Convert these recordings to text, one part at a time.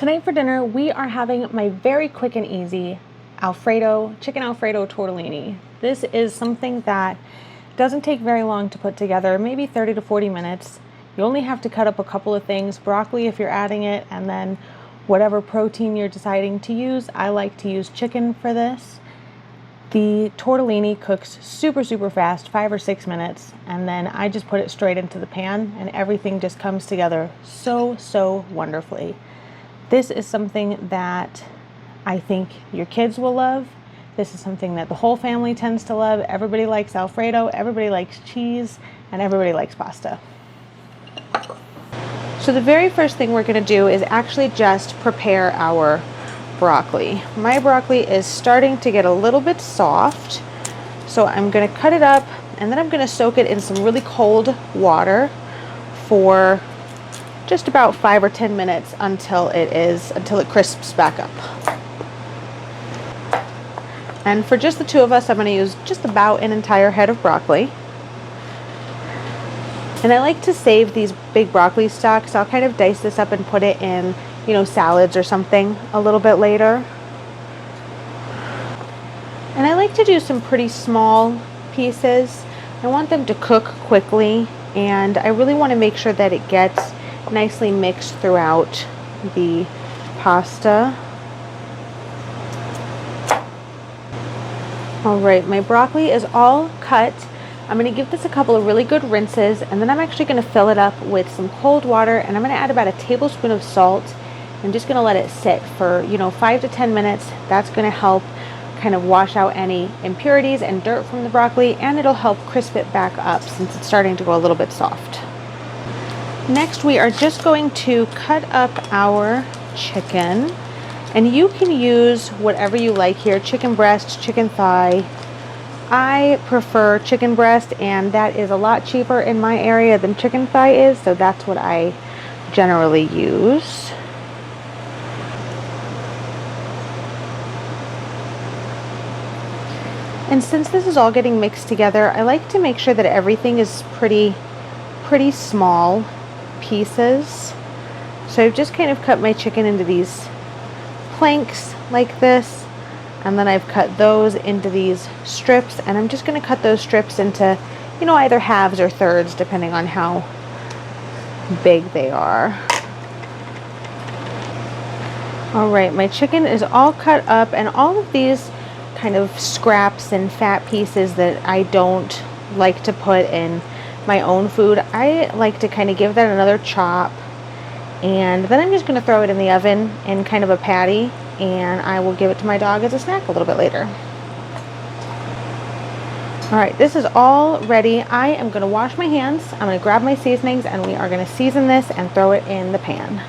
Tonight for dinner, we are having my very quick and easy chicken Alfredo tortellini. This is something that doesn't take very long to put together, maybe 30 to 40 minutes. You only have to cut up a couple of things, broccoli if you're adding it, and then whatever protein you're deciding to use. I like to use chicken for this. The tortellini cooks super fast, 5 or 6 minutes, and then I just put it straight into the pan and everything just comes together so wonderfully. This is something that I think your kids will love. This is something that the whole family tends to love. Everybody likes Alfredo, everybody likes cheese, and everybody likes pasta. So the very first thing we're going to do is actually just prepare our broccoli. My broccoli is starting to get a little bit soft, so I'm going to cut it up and then I'm going to soak it in some really cold water for just about 5 or 10 minutes until it crisps back up. And for just the two of us, I'm going to use just about an entire head of broccoli. And I like to save these big broccoli stalks, so I'll kind of dice this up and put it in, salads or something a little bit later. And I like to do some pretty small pieces. I want them to cook quickly, and I really want to make sure that it gets nicely mixed throughout the pasta. All right, my broccoli is all cut. I'm going to give this a couple of really good rinses, and then I'm actually going to fill it up with some cold water, and I'm going to add about a tablespoon of salt. I'm just going to let it sit for 5 to 10 minutes. That's going to help kind of wash out any impurities and dirt from the broccoli, and it'll help crisp it back up since it's starting to go a little bit soft. Next, we are just going to cut up our chicken, and you can use whatever you like here: chicken breast, chicken thigh. I prefer chicken breast, and that is a lot cheaper in my area than chicken thigh is, so that's what I generally use. And since this is all getting mixed together, I like to make sure that everything is pretty small pieces. So I've just kind of cut my chicken into these planks like this, and then I've cut those into these strips, and I'm just going to cut those strips into, either halves or thirds, depending on how big they are. All right, my chicken is all cut up, and all of these kind of scraps and fat pieces that I don't like to put in my own food, I like to kind of give that another chop, and then I'm just going to throw it in the oven in kind of a patty, and I will give it to my dog as a snack a little bit later. All right, this is all ready. I am going to wash my hands. I'm going to grab my seasonings, and we are going to season this and throw it in the pan.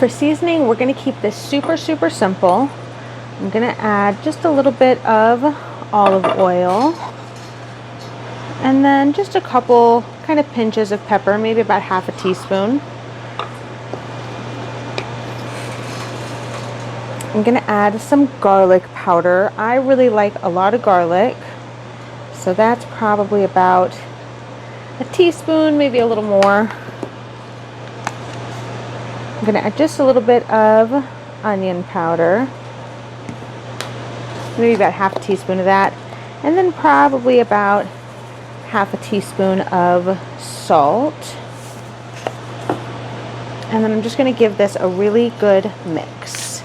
For seasoning, we're going to keep this super simple. I'm going to add just a little bit of olive oil, and then just a couple kind of pinches of pepper, maybe about half a teaspoon. I'm going to add some garlic powder. I really like a lot of garlic, so that's probably about a teaspoon, maybe a little more. I'm going to add just a little bit of onion powder, maybe about half a teaspoon of that, and then probably about half a teaspoon of salt. And then I'm just going to give this a really good mix.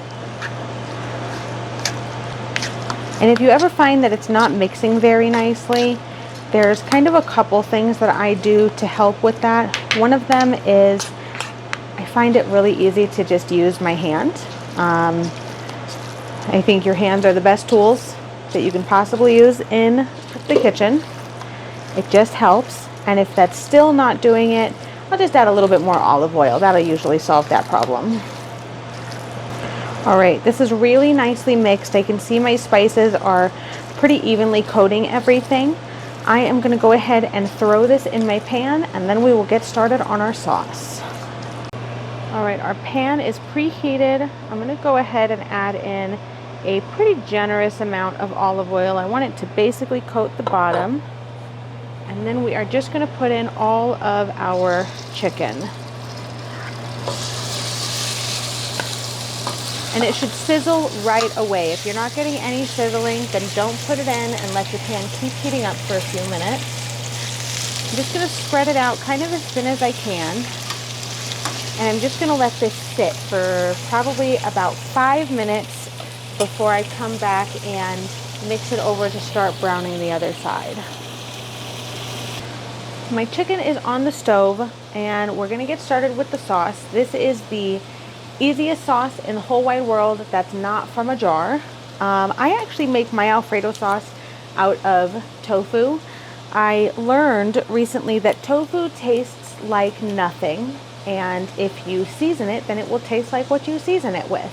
And if you ever find that it's not mixing very nicely, there's kind of a couple things that I do to help with that. One of them is I find it really easy to just use my hand. I think your hands are the best tools that you can possibly use in the kitchen. It just helps. And if that's still not doing it, I'll just add a little bit more olive oil. That'll usually solve that problem. All right, this is really nicely mixed. I can see my spices are pretty evenly coating everything. I am going to go ahead and throw this in my pan, and then we will get started on our sauce. All right, our pan is preheated. I'm going to go ahead and add in a pretty generous amount of olive oil. I want it to basically coat the bottom. And then we are just going to put in all of our chicken. And it should sizzle right away. If you're not getting any sizzling, then don't put it in and let your pan keep heating up for a few minutes. I'm just gonna spread it out kind of as thin as I can. And I'm just gonna let this sit for probably about 5 minutes before I come back and mix it over to start browning the other side. My chicken is on the stove and we're gonna get started with the sauce. This is the easiest sauce in the whole wide world that's not from a jar. I actually make my Alfredo sauce out of tofu. I learned recently that tofu tastes like nothing, and if you season it, then it will taste like what you season it with.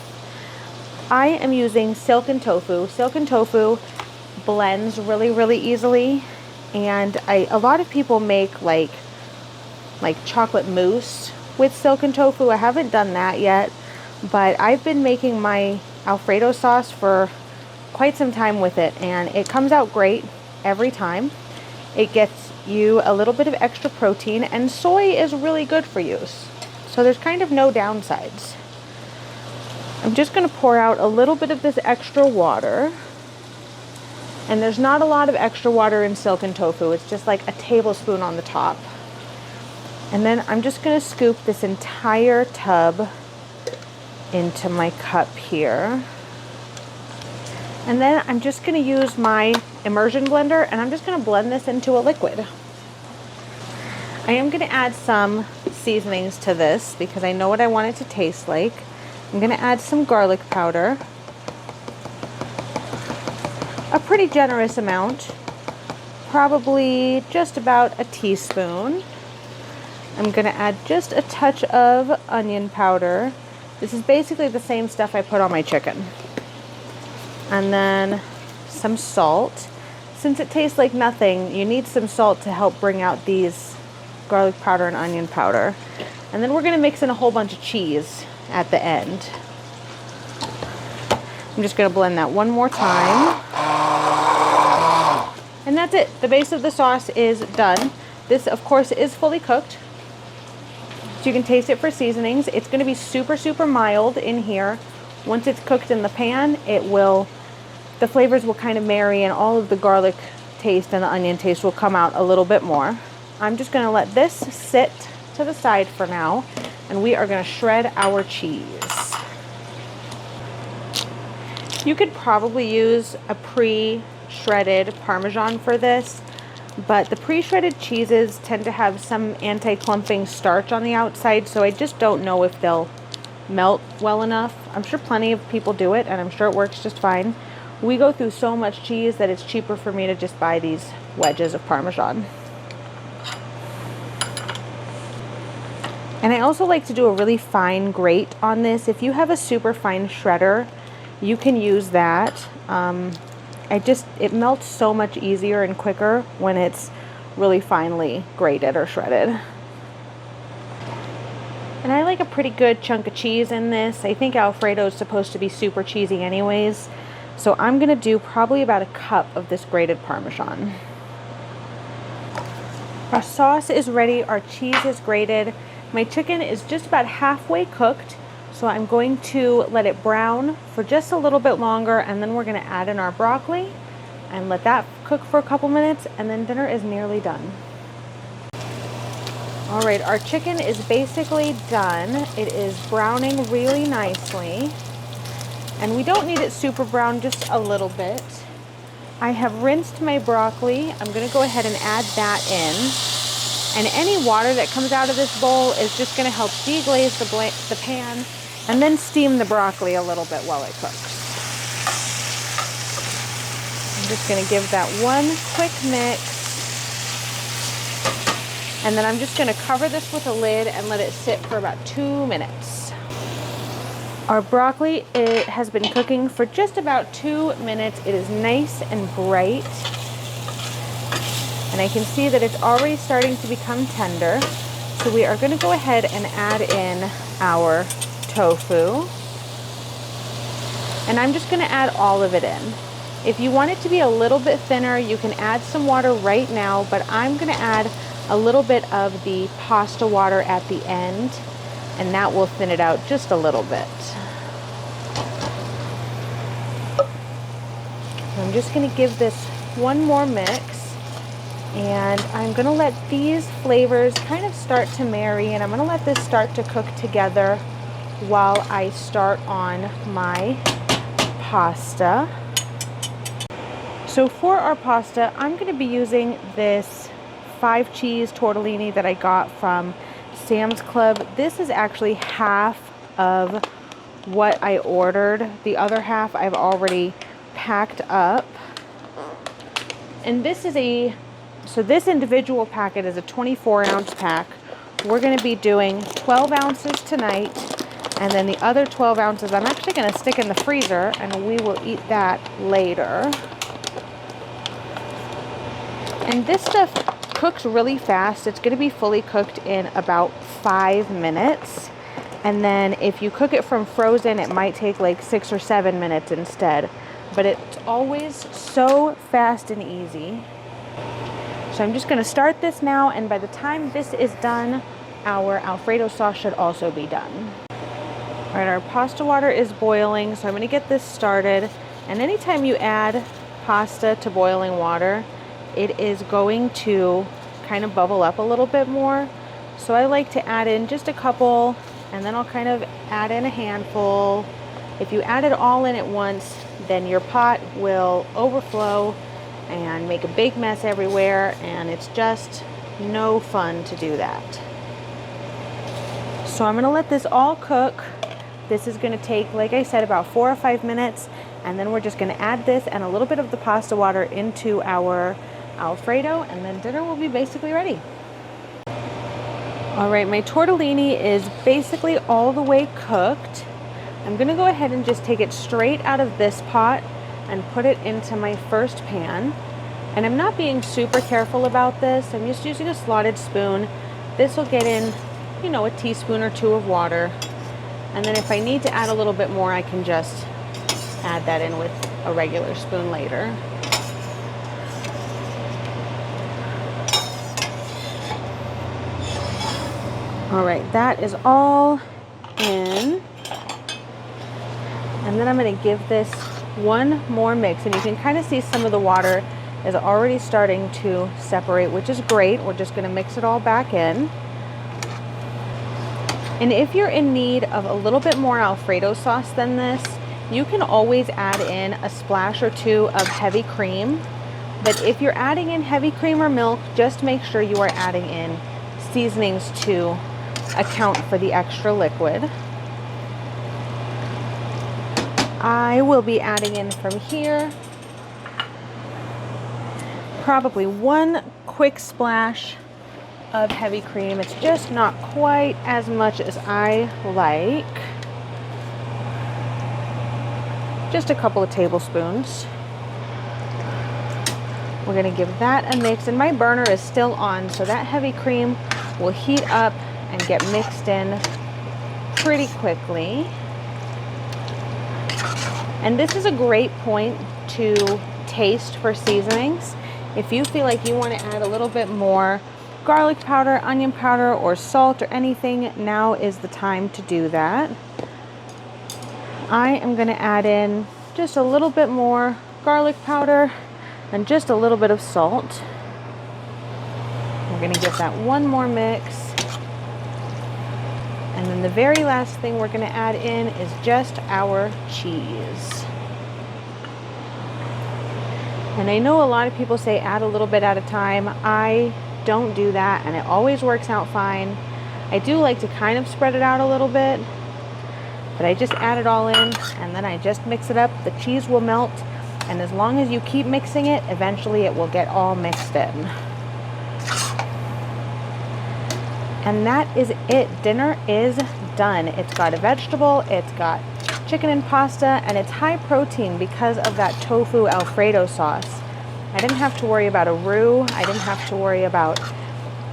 I am using Silken Tofu. Silken Tofu blends really easily, and a lot of people make like chocolate mousse with Silken Tofu. I haven't done that yet, but I've been making my Alfredo sauce for quite some time with it, and it comes out great every time. It gets you a little bit of extra protein, and soy is really good for you. So there's kind of no downsides. I'm just going to pour out a little bit of this extra water. And there's not a lot of extra water in Silken Tofu. It's just like a tablespoon on the top. And then I'm just going to scoop this entire tub into my cup here. And then I'm just going to use my immersion blender and I'm just going to blend this into a liquid. I am going to add some seasonings to this because I know what I want it to taste like. I'm going to add some garlic powder. A pretty generous amount, probably just about a teaspoon. I'm going to add just a touch of onion powder. This is basically the same stuff I put on my chicken. And then some salt. Since it tastes like nothing, you need some salt to help bring out these garlic powder and onion powder. And then we're going to mix in a whole bunch of cheese at the end. I'm just going to blend that one more time. And that's it. The base of the sauce is done. This, of course, is fully cooked. So you can taste it for seasonings. It's going to be super mild in here. Once it's cooked in the pan, the flavors will kind of marry and all of the garlic taste and the onion taste will come out a little bit more. I'm just going to let this sit to the side for now, and we are going to shred our cheese. You could probably use a pre-shredded Parmesan for this, but the pre-shredded cheeses tend to have some anti-clumping starch on the outside, so I just don't know if they'll melt well enough. I'm sure plenty of people do it, and I'm sure it works just fine. We go through so much cheese that it's cheaper for me to just buy these wedges of Parmesan. And I also like to do a really fine grate on this. If you have a super fine shredder, you can use that. It melts so much easier and quicker when it's really finely grated or shredded. And I like a pretty good chunk of cheese in this. I think Alfredo is supposed to be super cheesy anyways. So I'm gonna do probably about a cup of this grated Parmesan. Our sauce is ready, our cheese is grated. My chicken is just about halfway cooked. So I'm going to let it brown for just a little bit longer, and then we're going to add in our broccoli and let that cook for a couple minutes, and then dinner is nearly done. All right, our chicken is basically done. It is browning really nicely, and we don't need it super brown, just a little bit. I have rinsed my broccoli. I'm going to go ahead and add that in, and any water that comes out of this bowl is just going to help deglaze the pan, and then steam the broccoli a little bit while it cooks. I'm just going to give that one quick mix. And then I'm just going to cover this with a lid and let it sit for about 2 minutes. Our broccoli, it has been cooking for just about 2 minutes. It is nice and bright. And I can see that it's already starting to become tender. So we are going to go ahead and add in our tofu. And I'm just going to add all of it in. If you want it to be a little bit thinner, you can add some water right now, but I'm going to add a little bit of the pasta water at the end, and that will thin it out just a little bit. I'm just going to give this one more mix, and I'm going to let these flavors kind of start to marry, and I'm going to let this start to cook together while I start on my pasta. So for our pasta, I'm going to be using this 5 cheese tortellini that I got from Sam's Club. This is actually half of what I ordered. The other half I've already packed up. And this is this individual packet is a 24-ounce pack. We're going to be doing 12 ounces tonight, and then the other 12 ounces I'm actually going to stick in the freezer, and we will eat that later. And this stuff cooks really fast. It's going to be fully cooked in about 5 minutes. And then if you cook it from frozen, it might take like 6 or 7 minutes instead. But it's always so fast and easy. So I'm just going to start this now, and by the time this is done, our Alfredo sauce should also be done. All right, our pasta water is boiling, so I'm going to get this started. And anytime you add pasta to boiling water, it is going to kind of bubble up a little bit more. So I like to add in just a couple, and then I'll kind of add in a handful. If you add it all in at once, then your pot will overflow and make a big mess everywhere, and it's just no fun to do that. So I'm going to let this all cook. This is going to take, like I said, about 4 or 5 minutes, and then we're just going to add this and a little bit of the pasta water into our Alfredo, and then dinner will be basically ready. All right, my tortellini is basically all the way cooked. I'm going to go ahead and just take it straight out of this pot and put it into my first pan. And I'm not being super careful about this. I'm just using a slotted spoon. This will get in, you know, a teaspoon or 2 of water. And then if I need to add a little bit more, I can just add that in with a regular spoon later. All right, that is all in. And then I'm going to give this one more mix, and you can kind of see some of the water is already starting to separate, which is great. We're just going to mix it all back in. And if you're in need of a little bit more Alfredo sauce than this, you can always add in a splash or 2 of heavy cream. But if you're adding in heavy cream or milk, just make sure you are adding in seasonings to account for the extra liquid. I will be adding in from here probably 1 quick splash of heavy cream. It's just not quite as much as I like. Just a couple of tablespoons. We're going to give that a mix, and my burner is still on, so that heavy cream will heat up and get mixed in pretty quickly. And this is a great point to taste for seasonings. If you feel like you want to add a little bit more garlic powder, onion powder, or salt or anything, now is the time to do that. I am going to add in just a little bit more garlic powder and just a little bit of salt. We're going to give that one more mix. And then the very last thing we're going to add in is just our cheese. And I know a lot of people say add a little bit at a time. I don't do that, and it always works out fine. I do like to kind of spread it out a little bit, but I just add it all in, and then I just mix it up. The cheese will melt, and as long as you keep mixing it, eventually it will get all mixed in. And that is it. Dinner is done. It's got a vegetable, it's got chicken and pasta, and it's high protein because of that tofu Alfredo sauce. I didn't have to worry about a roux. I didn't have to worry about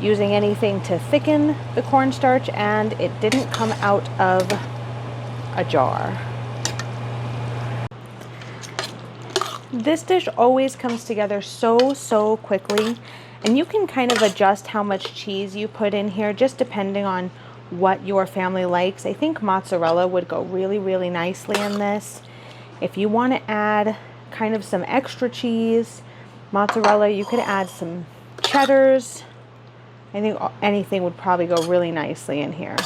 using anything to thicken the cornstarch, and it didn't come out of a jar. This dish always comes together so quickly, and you can kind of adjust how much cheese you put in here just depending on what your family likes. I think mozzarella would go really nicely in this. If you want to add kind of some extra cheese, mozzarella. You could add some cheddars. I think anything would probably go really nicely in here.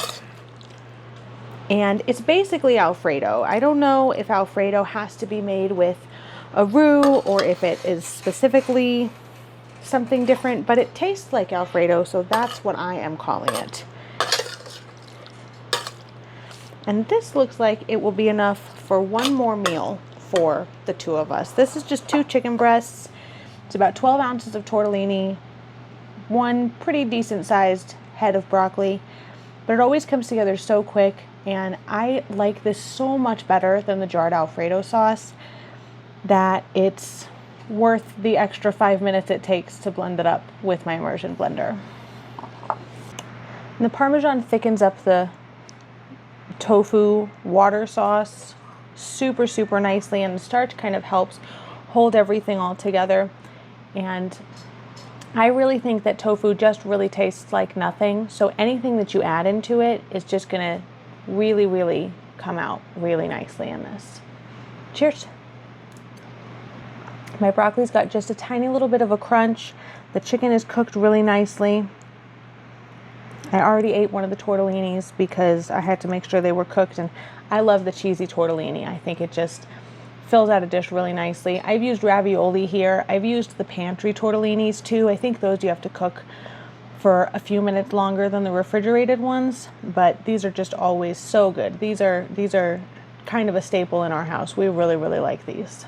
And it's basically Alfredo. I don't know if Alfredo has to be made with a roux or if it is specifically something different, but it tastes like Alfredo, so that's what I am calling it. And this looks like it will be enough for one more meal for the two of us. This is just 2 chicken breasts. It's about 12 ounces of tortellini, 1 pretty decent sized head of broccoli, but it always comes together so quick, and I like this so much better than the jarred Alfredo sauce that it's worth the extra 5 minutes it takes to blend it up with my immersion blender. And the Parmesan thickens up the tofu water sauce super, super nicely, and the starch kind of helps hold everything all together. And I really think that tofu just really tastes like nothing, so anything that you add into it is just gonna really, really come out really nicely in this. Cheers. My broccoli's got just a tiny little bit of a crunch. The chicken is cooked really nicely. I already ate one of the tortellinis because I had to make sure they were cooked, and I love the cheesy tortellini. I think it just fills out a dish really nicely. I've used ravioli here. I've used the pantry tortellinis too. I think those you have to cook for a few minutes longer than the refrigerated ones, but these are just always so good. These are kind of a staple in our house. We really, really like these.